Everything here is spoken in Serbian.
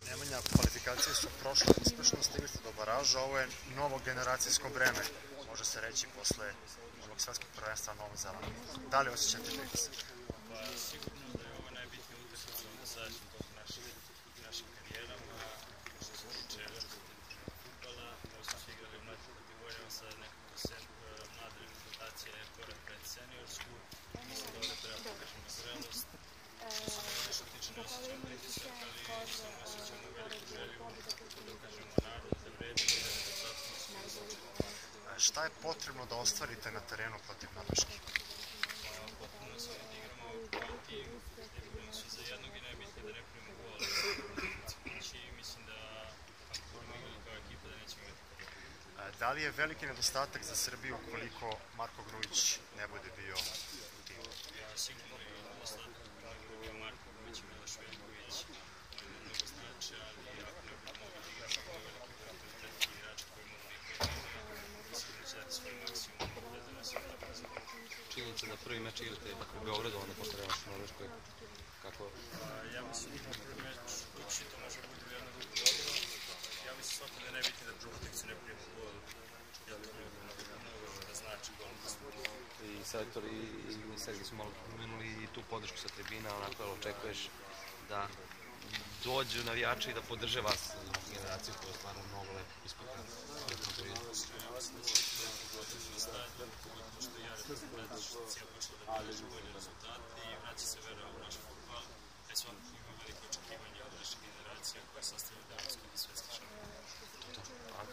Nemanja, kvalifikacije su prošle uspešno, stigli ste do baraža, ovo je novo generacijsko breme, može se reći, posle ovog svetskog prvenstva na Novom Zelandu. Da li osjećate pritisak? Pa sigurno da je ovo najbitnija utakmica onda zajedno tokom našim karijerama. Što se tiče fudbala, da smo svi igrali u mladim kategorijama, sad nekako se mlada reprezentacija je korak pred seniorsku. Mislim da ovdje treba pokažemo zrelost. Što se tiče ne osjećam pritisak, ali samo osjećamo veliku želju da dokažemo narodu da vredimo i da rezultatno smo izločeni. Šta je potrebno da ostvarite na terenu protiv Norveške? Potpuno samo da igramo kao tim, da igramo svi za jednog i najbitnije da ne primimo gol. I mislim da ako budemo igrali kao ekipa da nećemo imati. Da li je veliki nedostatak za Srbiju ukoliko Marko Grujić ne bude bio u timu? Sigurno je nedostatak kako je bio Marko Grujić, Miloš Veljković, mnogo znače, ali ako ne budemo mogli da igramo kao veliki kvalitetni igrači koji mogu igrati, mislim da će dati svoj maksimum da nas sve tako razvijemo. Činjenica da prvi meč igrate u Beogradu, onda posle revanš u Norveškoj. Kako? Ja mislim da prvi meč kući to može biti u jednu ruku dobro. Ja mislim svako da je najbitnije da drugu utakmicu ne primimo gol. Ja to mnogo da znači gol. I selektor i Sergej su malo pomenuli i tu podršku sa tribina, onako očekuješ da dođu navijači i da podrže vas generaciju koja je stvarno mnogo lepo ispekla. Ja mislim da će doći na stadion, pogotovo što ja reprezentacija počela da bilježi bolje rezultate i vraća se vera u naš fudbal. Svakako ima veliko očekivanje od naše generacije koja sastavlja danas kod svetskih šampionata. Hvala.